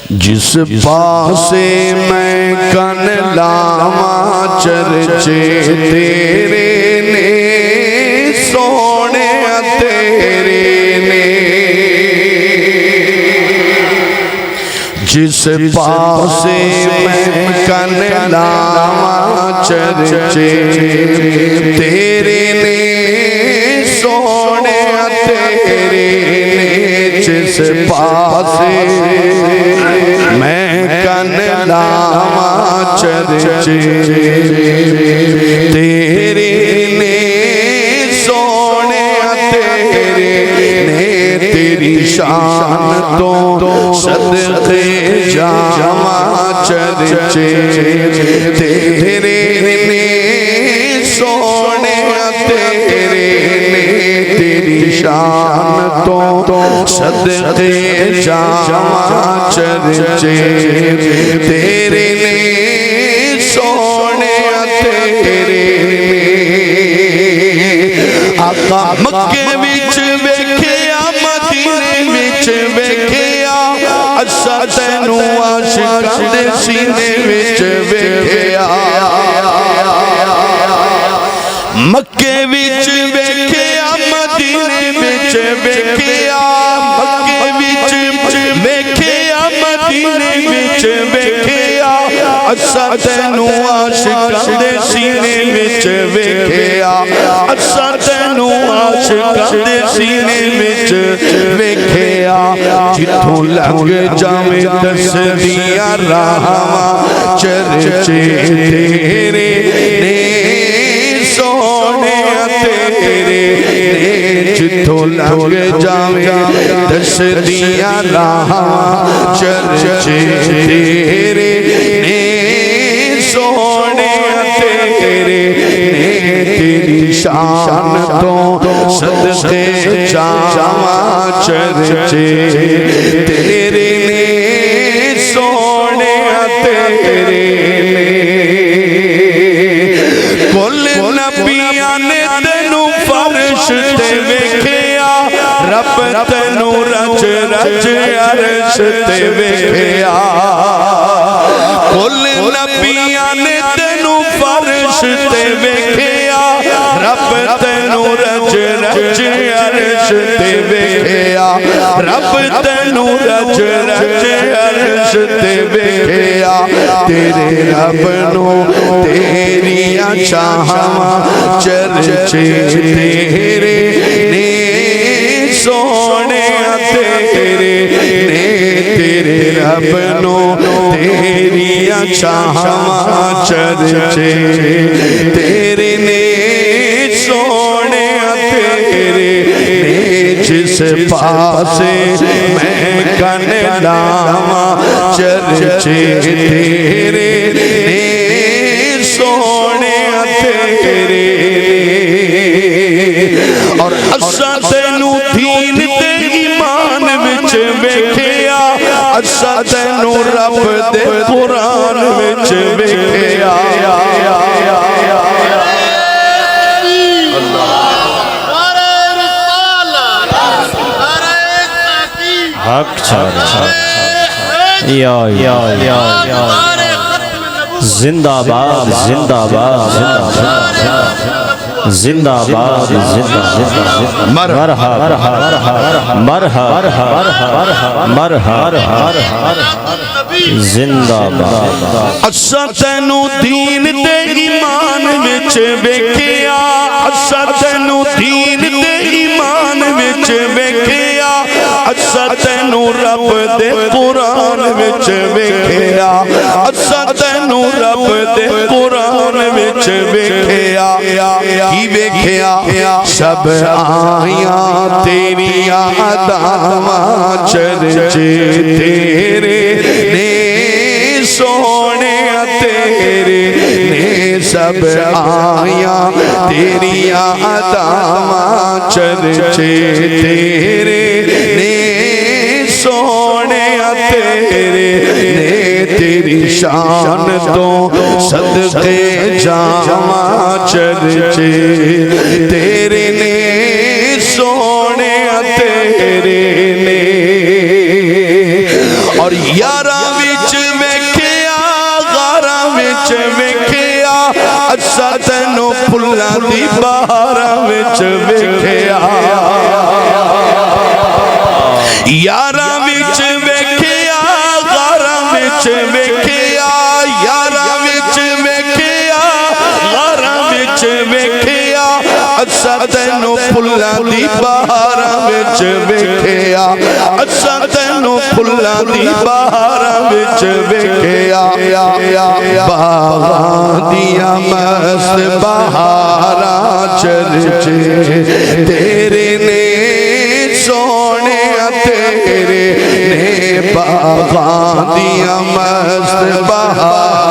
جس پاسے میں کن لاواں چرچے تیرے نے سونے تیرے نے جس پاسے میں کن لاواں چرچے تیرے نے سونے تیرے نے جس پاسے میں کن لاواں چرچے تیرے نے سونے تیرے نے تیری شان تو صدقے جاواں چرچے تیرے نے سونے تیرے نے تیری شان تو صدقے جاواں چرچے تیرے نے سونے تیرے نے آقا مکے وچ ویکھیا مدینے وچ ویکھیا اسا تینوں عاشقاں دے سینے وچ ویکھیا مکے وچ ویکھیا مدینے وچ ویکھیا مکے وچ ویکھیا مدینے وچ ویکھیا اسا تینوں عاشقاں دے سینے وچ ویکھیا اسا تینوں عاشقاں دے سینے وچ ویکھیا جتھوں لنگ جاویں دسدیاں راہواں چرچے تیرے نے سونے تیرے نے جتھوں لنگ جاویں دسدیاں راہواں چرچے تیرے نے سونے تیرے نے تیری شان تو صدقے جاواں چرچے تیرے نے سونے تیرے نے کل نبیاں نے تینوں فرش تے ویکھیا رب تینوں رچ رچ عرش تے ویکھیا کل نبیاں نے تینوں فرش تے ویکھیا رب تینوں رچ رچ عرش تے ویکھیا رب تینوں رچ رچ عرش تے ویکھیا تیرے رب نو تیریاں چاہواں چرچے تیرے نے سونے تیرے نے تیرے رب نو تیریاں چاہواں چرچے تیرے نے سونے تیرے نے جس پاسے میں کن لاواں چرچے تیرے نے سونے تیرے اور اسا تینوں دین تے ایمان وچ ویکھیا اسا تینوں رب دے قرآن وچ ویکھیا حق یا زندہ باد زندہ باد زندہ باد مرحبا زندہ باد اسا تینوں دین تے ایمان وچ ویکھیا اسا تینوں دین تے ایمان وچ ویکھیا اسا تینوں رب دے قرآن وچ ویکھیا اسا تینوں رب دے قرآن وچ ویکھیا کی ویکھیا سب آیاں تیریاں اداواں چرچے تیرے نے سونے تیرے نے سب آیاں تیریاں اداواں چرچے تیرے نے سونے تیرے نے تیری شان تو صدقے جاواں چرچے تیرے نے سونے تیرے نے اور یاراں وچ ویکھیا غاراں وچ ویکھیا اسا تینوں پھلاں دی بہاراں وچ ویکھیا یاراں وچ ویکھیا غاراں وچ ویکھیا یاراں وچ ویکھیا غاراں وچ ویکھیا اسا تینوں پھلاں دی بہاراں وچ ویکھیا اسا تینوں پھلاں دی بہاراں وچ ویکھیا باغاں دیاں مست بہاراں چرچے تیرے نے سونے تیرے نے باغاں دیاں مست بہاراں